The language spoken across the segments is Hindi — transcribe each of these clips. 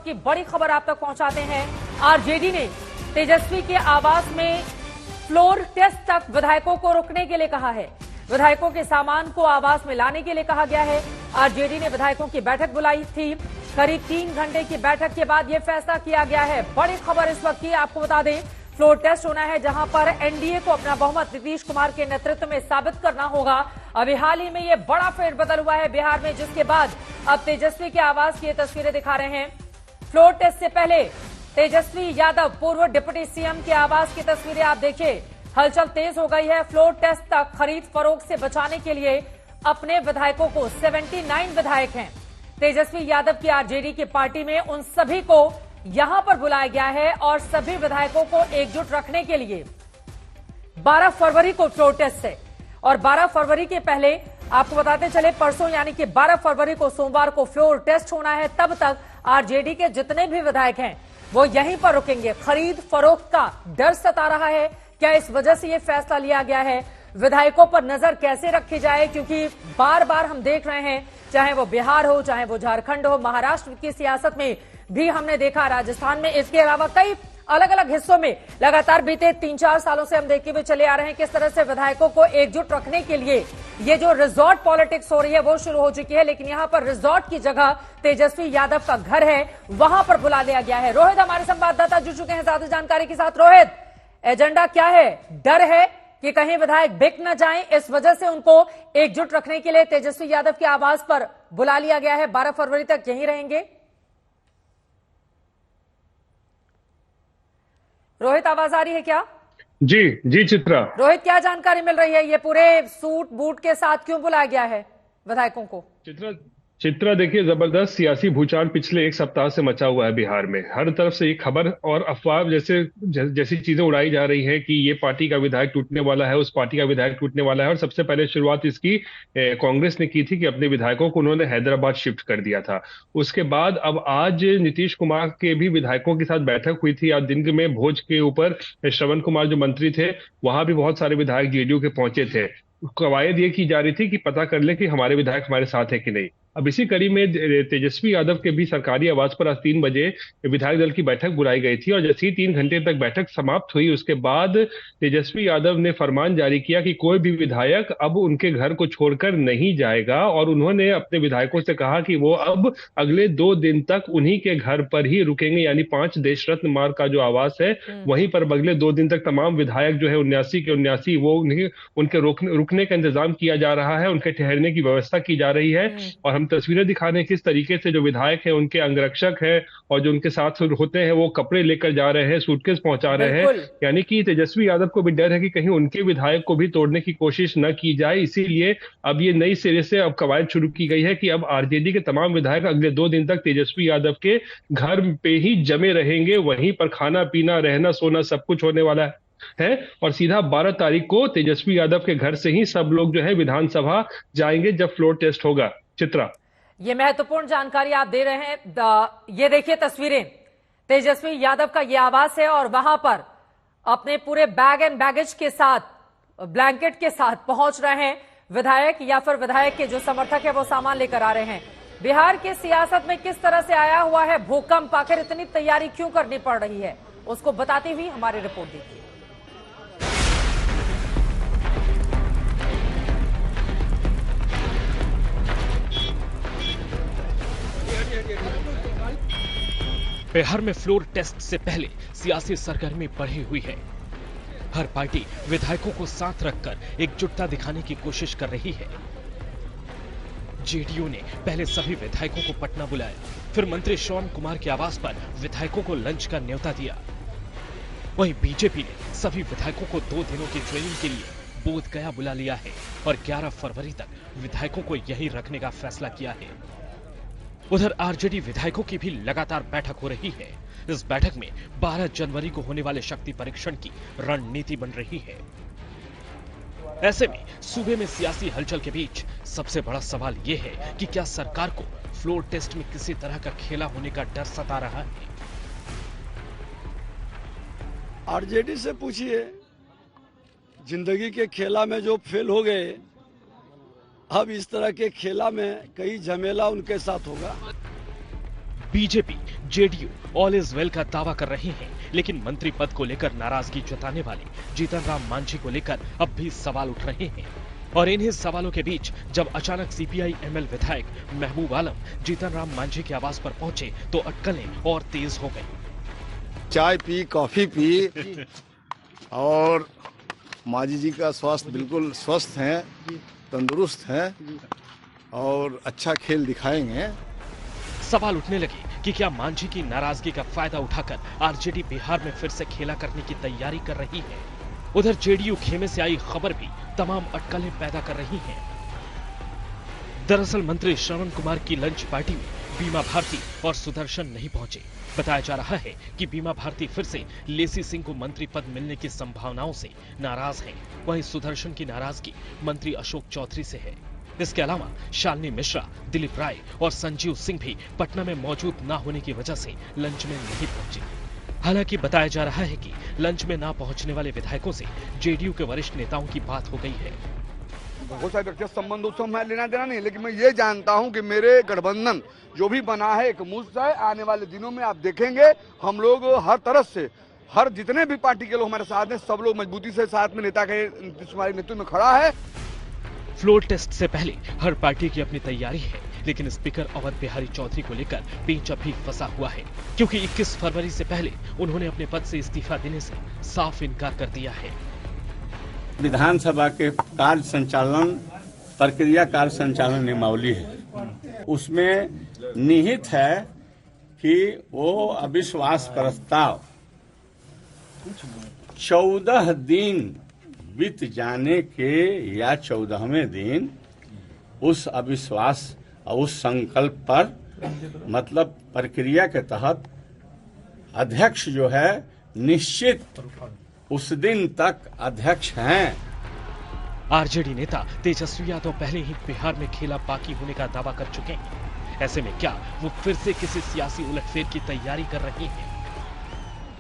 वक्त की बड़ी खबर आप तक पहुंचाते हैं। आरजेडी ने तेजस्वी के आवास में फ्लोर टेस्ट तक विधायकों को रुकने के लिए कहा है। विधायकों के सामान को आवास में लाने के लिए कहा गया है। आरजेडी ने विधायकों की बैठक बुलाई थी। करीब 3 घंटे की बैठक के बाद यह फैसला किया गया है। बड़ी खबर इस वक्त की आपको बता दें, फ्लोर टेस्ट होना है जहां पर एनडीए को अपना बहुमत नीतीश कुमार के नेतृत्व में साबित करना होगा। अभी हाल ही में यह बड़ा फेरबदल हुआ है बिहार में, जिसके बाद अब तेजस्वी के आवास की तस्वीरें दिखा रहे हैं। फ्लोर टेस्ट से पहले तेजस्वी यादव पूर्व डिप्टी सीएम के आवास की तस्वीरें आप देखिए। हलचल तेज हो गई है। फ्लोर टेस्ट तक खरीद फरोख्त से बचाने के लिए अपने विधायकों को 79 विधायक हैं तेजस्वी यादव की आरजेडी की पार्टी में, उन सभी को यहां पर बुलाया गया है और सभी विधायकों को एकजुट रखने के लिए 12 फरवरी को फ्लोर टेस्ट है। और 12 फरवरी के पहले आपको बताते चले, परसों यानी कि 12 फरवरी को सोमवार को फ्लोर टेस्ट होना है। तब तक आरजेडी के जितने भी विधायक हैं वो यहीं पर रुकेंगे। खरीद फरोख्त का डर सता रहा है। क्या इस वजह से यह फैसला लिया गया है? विधायकों पर नजर कैसे रखी जाए, क्योंकि बार बार हम देख रहे हैं, चाहे वो बिहार हो, चाहे वो झारखंड हो, महाराष्ट्र की सियासत में भी हमने देखा, राजस्थान में, इसके अलावा कई अलग अलग हिस्सों में लगातार बीते 3-4 सालों से हम देखते हुए चले आ रहे हैं किस तरह से विधायकों को एकजुट रखने के लिए ये जो रिजॉर्ट पॉलिटिक्स हो रही है वो शुरू हो चुकी है। लेकिन यहां पर रिजॉर्ट की जगह तेजस्वी यादव का घर है, वहां पर बुला लिया गया है। रोहित हमारे संवाददाता जुड़ चुके हैं ज्यादा जानकारी के साथ। रोहित, एजेंडा क्या है? डर है कि कहीं विधायक बिक न जाएं, इस वजह से उनको एकजुट रखने के लिए तेजस्वी यादव के आवास पर बुला लिया गया है। 12 फरवरी तक यहीं रहेंगे। रोहित, आवाज आ रही है क्या? जी चित्रा। रोहित, क्या जानकारी मिल रही है? ये पूरे सूट बूट के साथ क्यों बुलाया गया है विधायकों को? चित्रा देखिए, जबरदस्त सियासी भूचाल पिछले 1 सप्ताह से मचा हुआ है बिहार में। हर तरफ से ये खबर और अफवाह जैसी चीजें उड़ाई जा रही है कि ये पार्टी का विधायक टूटने वाला है, उस पार्टी का विधायक टूटने वाला है। और सबसे पहले शुरुआत इसकी कांग्रेस ने की थी कि अपने विधायकों को उन्होंने हैदराबाद शिफ्ट कर दिया था। उसके बाद अब आज नीतीश कुमार के भी विधायकों के साथ बैठक हुई थी। आज दिन में भोज के ऊपर श्रवण कुमार जो मंत्री थे, वहां भी बहुत सारे विधायक जेडीयू के पहुंचे थे। कवायद ये की जा रही थी कि पता कर ले कि हमारे विधायक हमारे साथ है कि नहीं। अब इसी कड़ी में तेजस्वी यादव के भी सरकारी आवास पर आज 3 बजे विधायक दल की बैठक बुलाई गई थी। और जैसे ही 3 घंटे तक बैठक समाप्त हुई, उसके बाद तेजस्वी यादव ने फरमान जारी किया कि कोई भी विधायक अब उनके घर को छोड़कर नहीं जाएगा। और उन्होंने अपने विधायकों से कहा कि वो अब अगले 2 दिन तक उन्हीं के घर पर ही रुकेंगे, यानी 5 देश रत्न मार्ग का जो आवास है वहीं पर अगले 2 दिन तक तमाम विधायक जो है 79 के 79 वो उनके रुकने का इंतजाम किया जा रहा है, उनके ठहरने की व्यवस्था की जा रही है। और तस्वीरें दिखाने किस तरीके से जो विधायक हैं, उनके अंगरक्षक हैं और जो उनके साथ होते हैं वो कपड़े लेकर जा रहे हैं, सूटकेस पहुंचा रहे हैं। यानी कि तेजस्वी यादव को भी डर है कि कहीं उनके विधायक को भी तोड़ने की कोशिश न की जाए। इसीलिए अब ये नई सिरे से अब कवायद शुरू की गई है कि अब आरजेडी के तमाम विधायक अगले 2 दिन तक तेजस्वी यादव के घर पे ही जमे रहेंगे। वहीं पर खाना पीना, रहना सोना सब कुछ होने वाला है। और सीधा 12 तारीख को तेजस्वी यादव के घर से ही सब लोग जो है विधानसभा जाएंगे जब फ्लोर टेस्ट होगा। चित्रा, ये महत्वपूर्ण जानकारी आप दे रहे हैं। ये देखिए तस्वीरें, तेजस्वी यादव का ये आवास है और वहां पर अपने पूरे बैग एंड बैगेज के साथ, ब्लैंकेट के साथ पहुंच रहे हैं विधायक, या फिर विधायक के जो समर्थक है वो सामान लेकर आ रहे हैं। बिहार की सियासत में किस तरह से आया हुआ है भूकंप, आखिर इतनी तैयारी क्यों करनी पड़ रही है, उसको बताती हुई हमारी रिपोर्ट देखिए। बिहार में फ्लोर टेस्ट से पहले सियासी सरगर्मी बढ़ी हुई है। हर पार्टी विधायकों को साथ रखकर एकजुटता दिखाने की कोशिश कर रही है। जेडीयू ने पहले सभी विधायकों को पटना बुलाया, फिर मंत्री श्रवण कुमार के आवास पर विधायकों को लंच का न्योता दिया। वहीं बीजेपी ने सभी विधायकों को 2 दिनों की ट्रेनिंग के लिए बोधगया बुला लिया है और 11 फरवरी तक विधायकों को यहीं रखने का फैसला किया है। उधर आरजेडी विधायकों की भी लगातार बैठक हो रही है। इस बैठक में 12 जनवरी को होने वाले शक्ति परीक्षण की रणनीति बन रही है। ऐसे में सूबे में सियासी हलचल के बीच सबसे बड़ा सवाल यह है कि क्या सरकार को फ्लोर टेस्ट में किसी तरह का खेला होने का डर सता रहा है। आरजेडी से पूछिए, जिंदगी के खेला में जो फेल हो गए, अब इस तरह के खेला में कई झमेला उनके साथ होगा। BJP JDU all is well का दावा कर रहे हैं, लेकिन मंत्री पद को लेकर नाराजगी जताने वाले जीतन राम मांझी को लेकर अब भी सवाल उठ रहे हैं। और इन्हीं सवालों के बीच जब अचानक सीपीआई एमएल विधायक महबूब आलम जीतन राम मांझी के आवास पर पहुंचे तो अटकलें और तेज हो गई। चाय पी, कॉफी पी और मांझी जी का स्वास्थ्य बिल्कुल स्वस्थ है, तंदुरुस्त है और अच्छा खेल दिखाएंगे। सवाल उठने लगे कि क्या मांझी की नाराजगी का फायदा उठाकर आरजेडी बिहार में फिर से खेला करने की तैयारी कर रही है। उधर जेडीयू खेमे से आई खबर भी तमाम अटकलें पैदा कर रही है। दरअसल मंत्री श्रवण कुमार की लंच पार्टी में बीमा भारती और सुदर्शन नहीं पहुंचे। बताया जा रहा है कि बीमा भारती फिर से लेसी सिंह को मंत्री पद मिलने की संभावनाओं से नाराज हैं। वहीं सुदर्शन की नाराजगी मंत्री अशोक चौधरी से है। इसके अलावा शालिनी मिश्रा, दिलीप राय और संजीव सिंह भी पटना में मौजूद न होने की वजह से लंच में नहीं पहुंचे। हालांकि बताया जा रहा है कि लंच में न पहुंचने वाले विधायकों से जेडीयू के वरिष्ठ नेताओं की बात हो गई है। बहुत सारे व्यक्तिगत संबंधों से मैं लेना देना नहीं, लेकिन मैं ये जानता हूं कि मेरे गठबंधन जो भी बना है एक मुश्त है। आने वाले दिनों में आप देखेंगे हम लोग हर तरफ से, हर जितने भी पार्टी के लोग हमारे साथ हैं, सब लोग मजबूती से साथ में नेता के नेतृत्व में खड़ा है। फ्लोर टेस्ट से पहले हर पार्टी की अपनी तैयारी है, लेकिन स्पीकर अवध बिहारी चौधरी को लेकर पेंच अब भी फंसा हुआ है, क्योंकि 21 फरवरी से पहले उन्होंने अपने पद से इस्तीफा देने से साफ इनकार कर दिया है। विधानसभा के कार्य संचालन प्रक्रिया कार्य संचालन नियमावली है, उसमें निहित है कि वो अविश्वास प्रस्ताव 14 दिन बीत जाने के या 14वें दिन उस अविश्वास और उस संकल्प पर मतलब प्रक्रिया के तहत अध्यक्ष जो है निश्चित उस दिन तक अध्यक्ष हैं। आरजेडी नेता तेजस्वी यादव पहले ही बिहार में खेला बाकी होने का दावा कर चुके हैं। ऐसे में क्या वो फिर से किसी सियासी उलटफेर की तैयारी कर रहे हैं?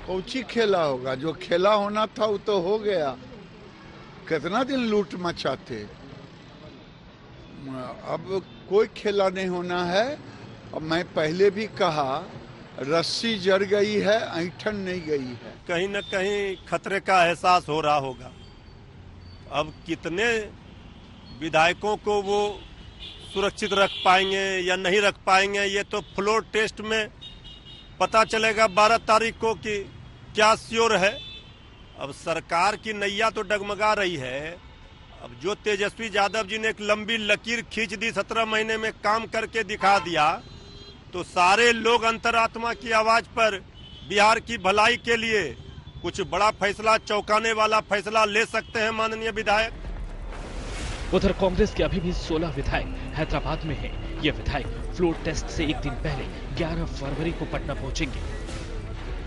कौची खेला होगा? जो खेला होना था वो तो हो गया। कितना दिन लूट मचाते, अब कोई खेला नहीं होना है। अब मैं पहले भी कहा, रस्सी जड़ गई है, ऐंठन नहीं गई है। कहीं न कहीं खतरे का एहसास हो रहा होगा। अब कितने विधायकों को वो सुरक्षित रख पाएंगे या नहीं रख पाएंगे, ये तो फ्लोर टेस्ट में पता चलेगा 12 तारीख को कि क्या श्योर है। अब सरकार की नैया तो डगमगा रही है। अब जो तेजस्वी यादव जी ने एक लंबी लकीर खींच दी, 17 महीने में काम करके दिखा दिया, तो सारे लोग अंतरात्मा की आवाज पर बिहार की भलाई के लिए कुछ बड़ा फैसला, चौंकाने वाला फैसला ले सकते हैं माननीय विधायक। उधर कांग्रेस के अभी भी 16 विधायक हैदराबाद में हैं। ये विधायक फ्लोर टेस्ट से एक दिन पहले 11 फरवरी को पटना पहुंचेंगे।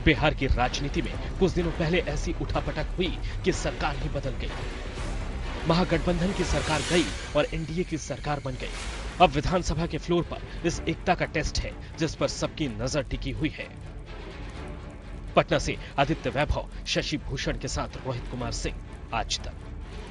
बिहार की राजनीति में कुछ दिनों पहले ऐसी उठापटक हुई कि सरकार ही बदल गई। महागठबंधन की सरकार गई और एनडीए की सरकार बन गई। अब विधानसभा के फ्लोर पर इस एकता का टेस्ट है जिस पर सबकी नजर टिकी हुई है। पटना से आदित्य वैभव, शशि भूषण के साथ रोहित कुमार सिंह, आज तक।